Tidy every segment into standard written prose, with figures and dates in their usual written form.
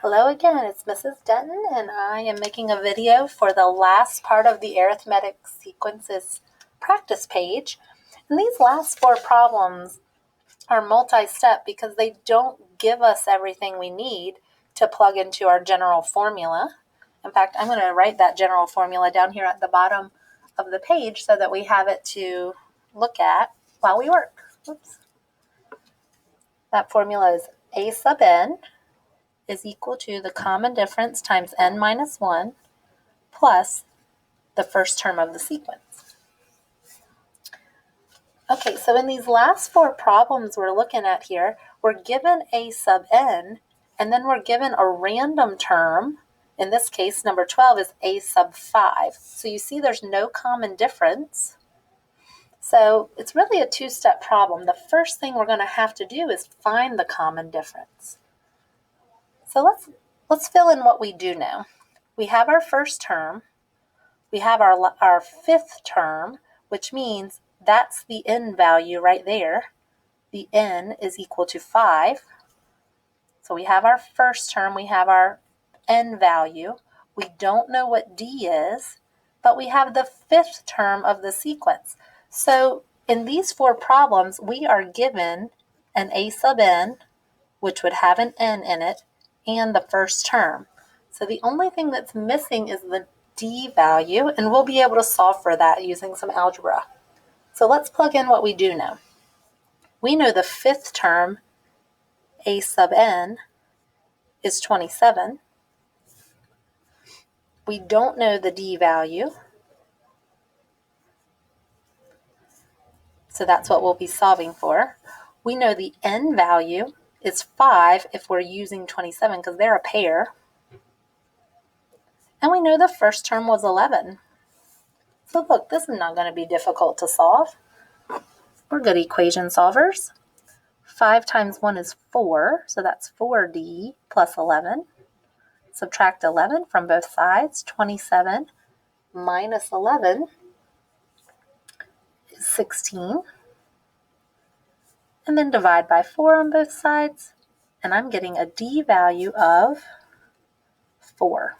Hello again, it's Mrs. Denton, and I am making a video for the last part of the Arithmetic Sequences practice page. And these last four problems are multi-step because they don't give us everything we need to plug into our general formula. In fact, I'm going to write that general formula down here at the bottom of the page so that we have it to look at while we work. Oops. That formula is a sub n is equal to the common difference times n minus 1 plus the first term of the sequence. Okay, so in these last four problems we're looking at here, we're given a sub n, and then we're given a random term. In this case, number 12 is a sub 5. So you see there's no common difference. So it's really a two-step problem. The first thing we're going to have to do is find the common difference. So let's fill in what we do know. We have our first term. We have our fifth term, which means that's the n value right there. The n is equal to 5. So we have our first term. We have our n value. We don't know what d is, but we have the fifth term of the sequence. So in these four problems, we are given an a sub n, which would have an n in it, and the first term. So the only thing that's missing is the d value, and we'll be able to solve for that using some algebra. So let's plug in what we do know. We know the fifth term, a sub n, is 27. We don't know the d value, so that's what we'll be solving for. We know the n value is 5 if we're using 27 because they're a pair. And we know the first term was 11. So look, this is not going to be difficult to solve. We're good equation solvers. 5 times 1 is 4, so that's 4d plus 11. Subtract 11 from both sides. 27 minus 11 is 16. And then divide by 4 on both sides, and I'm getting a d value of 4.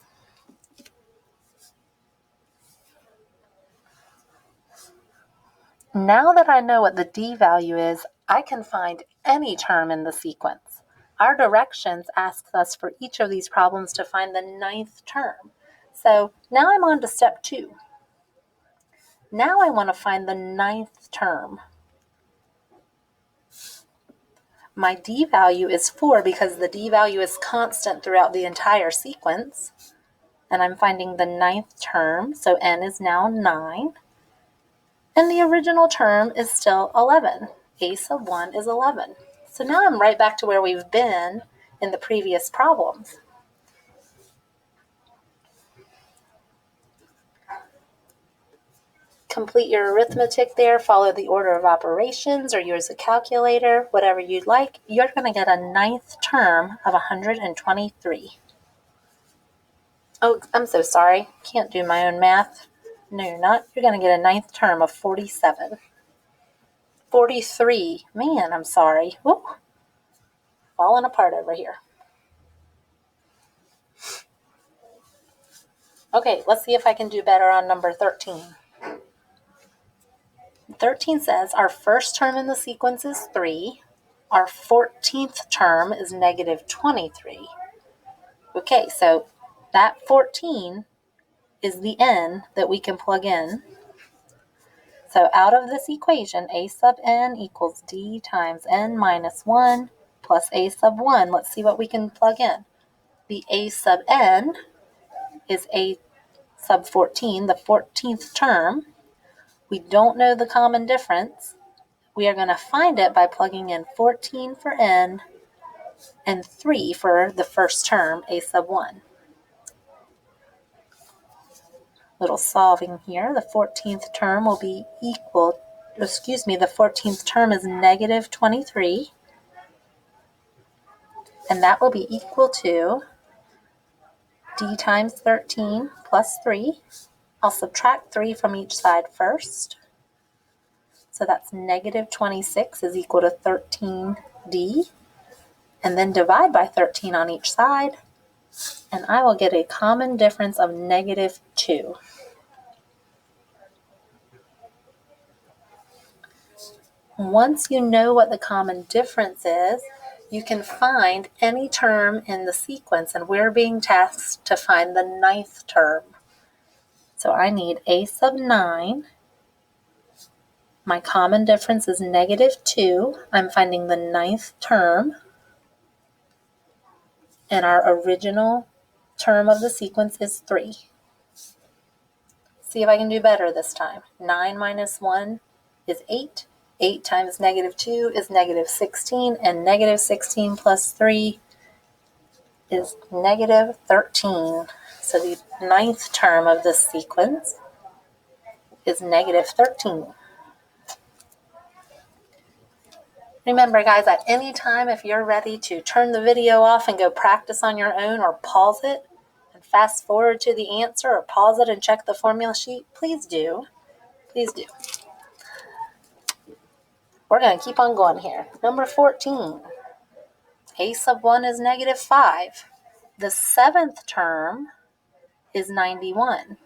Now that I know what the d value is, I can find any term in the sequence. Our directions ask us for each of these problems to find the ninth term. So now I'm on to step 2. Now I want to find the ninth term. My d value is 4 because the d value is constant throughout the entire sequence. And I'm finding the ninth term, so n is now 9. And the original term is still 11. A sub 1 is 11. So now I'm right back to where we've been in the previous problems. Complete your arithmetic there, follow the order of operations or use a calculator, whatever you'd like. You're going to get a ninth term of 123. Oh, I'm so sorry. Can't do my own math. No, you're not. You're going to get a ninth term of 47. 43. Man, I'm sorry. Woo. Falling apart over here. Okay, let's see if I can do better on number 13. 13 says our first term in the sequence is 3. Our 14th term is negative 23. Okay, so that 14 is the n that we can plug in. So out of this equation, a sub n equals d times n minus 1 plus a sub 1. Let's see what we can plug in. The a sub n is a sub 14, the 14th term. We don't know the common difference. We are going to find it by plugging in 14 for n and 3 for the first term, a sub 1. Little solving here. The 14th term will be the 14th term is negative 23. And that will be equal to d times 13 plus 3. I'll subtract 3 from each side first. So that's negative 26 is equal to 13d. And then divide by 13 on each side. and I will get a common difference of -2. Once you know what the common difference is, you can find any term in the sequence, and we're being tasked to find the 9th term. So I need a sub 9. My common difference is -2. I'm finding the 9th term, and our original term of the sequence is 3. See if I can do better this time. 9 minus 1 is 8. 8 times -2 is -16, and -16 plus 3 is -13. So the 9th term of this sequence is -13. Remember, guys, at any time, if you're ready to turn the video off and go practice on your own, or pause it and fast forward to the answer, or pause it and check the formula sheet, please do. Please do. We're going to keep on going here. Number 14. A sub 1 is -5. The 7th term is 91,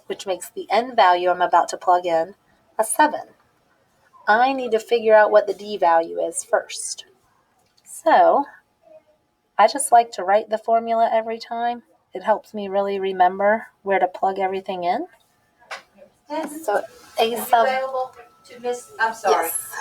which makes the end value I'm about to plug in a 7. I need to figure out what the D value is first. So I just like to write the formula every time. It helps me really remember where to plug everything in. Yes. So A sub... available to Miss, I'm sorry. Yes.